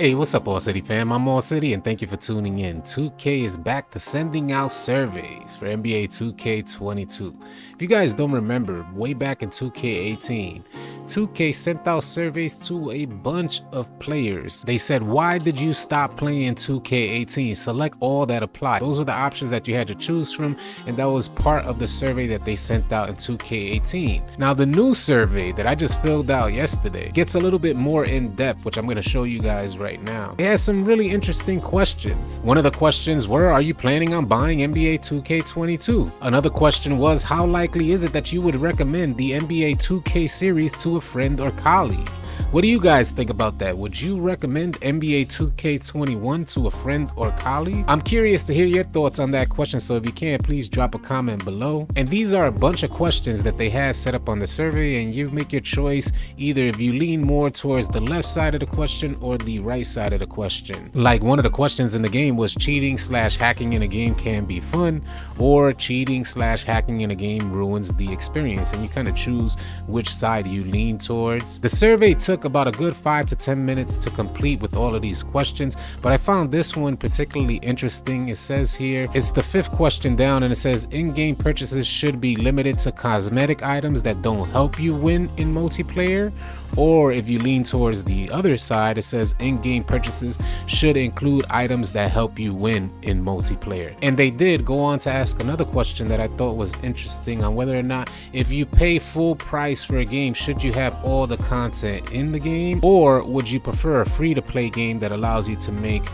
Hey, what's up, AllCity fam? I'm AllCity, and thank you for tuning in. 2K is back to sending out surveys for NBA 2K22. If you guys don't remember, way back in 2K18, 2K sent out surveys to a bunch of players. They said, why did you stop playing 2K18? Select all that apply. Those were the options that you had to choose from, and that was part of the survey that they sent out in 2K18. Now, the new survey that I just filled out yesterday gets a little bit more in depth, which I'm going to show you guys right now. It has some really interesting questions. One of the questions were, are you planning on buying NBA 2K22? Another question was, how likely is it that you would recommend the NBA 2K series to a friend or colleague? What do you guys think about that? Would you recommend NBA 2K21 to a friend or colleague? I'm curious to hear your thoughts on that question, so if you can, please drop a comment below. And these are a bunch of questions that they have set up on the survey, and you make your choice either if you lean more towards the left side of the question or the right side of the question. Like one of the questions in the game was cheating/hacking in a game can be fun, or cheating/hacking in a game ruins the experience, and you kind of choose which side you lean towards. The survey took about a good 5 to 10 minutes to complete with all of these questions, but I found this one particularly interesting. It says here, it's the 5th question down, and it says in-game purchases should be limited to cosmetic items that don't help you win in multiplayer. Or if you lean towards the other side, it says in-game purchases should include items that help you win in multiplayer. And they did go on to ask another question that I thought was interesting on whether or not, if you pay full price for a game, should you have all the content in the game, or would you prefer a free-to-play game that allows you to make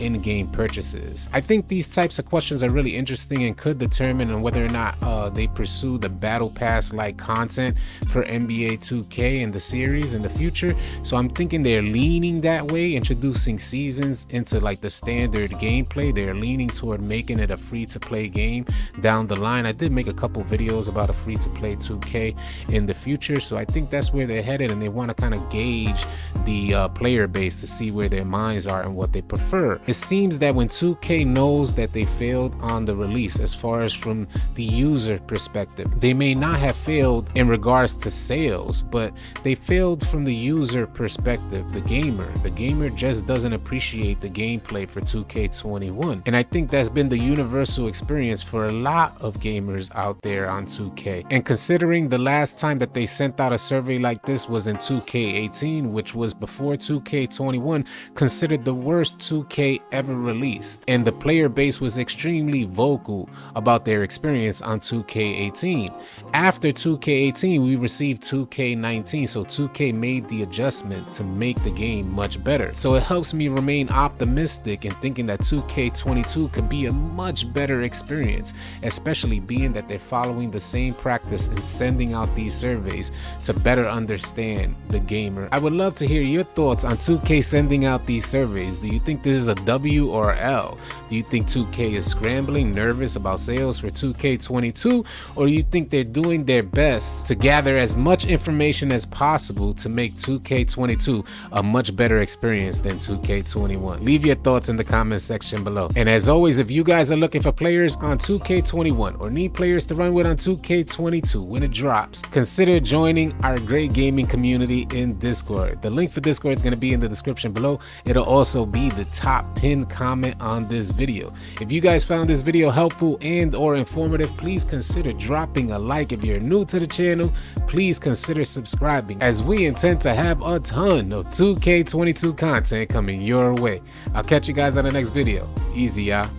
in-game purchases? I think these types of questions are really interesting and could determine on whether or not they pursue the battle pass like content for NBA 2K and the series in the future. So I'm thinking they're leaning that way, introducing seasons into like the standard gameplay. They're leaning toward making it a free-to-play game down the line. I did make a couple videos about a free-to-play 2K in the future, so I think that's where they're headed, and they want to kind of gauge the player base to see where their minds are and what they prefer. It seems that when 2K knows that they failed on the release, as far as from the user perspective, they may not have failed in regards to sales, but they failed from the user perspective, the gamer just doesn't appreciate the gameplay for 2K21. And I think that's been the universal experience for a lot of gamers out there on 2K. And considering the last time that they sent out a survey like this was in 2K18, which was before 2K21 considered the worst 2K ever released, and the player base was extremely vocal about their experience on 2K18. After 2K18, we received 2K19, so 2K made the adjustment to make the game much better. So it helps me remain optimistic in thinking that 2K22 could be a much better experience, especially being that they're following the same practice and sending out these surveys to better understand the gamer. I would love to hear your thoughts on 2K sending out these surveys. Do you think this is a W or L? Do you think 2K is scrambling, nervous about sales for 2K22, or do you think they're doing their best to gather as much information as possible to make 2K22 a much better experience than 2K21? Leave your thoughts in the comment section below. And as always, if you guys are looking for players on 2K21 or need players to run with on 2K22 when it drops, consider joining our great gaming community in Discord. The link for Discord is going to be in the description below. It'll also be the top pinned comment on this video. If you guys found this video helpful and or informative, please consider dropping a like. If you're new to the channel, please consider subscribing, as we intend to have a ton of 2K22 content coming your way. I'll catch you guys on the next video. Easy, y'all.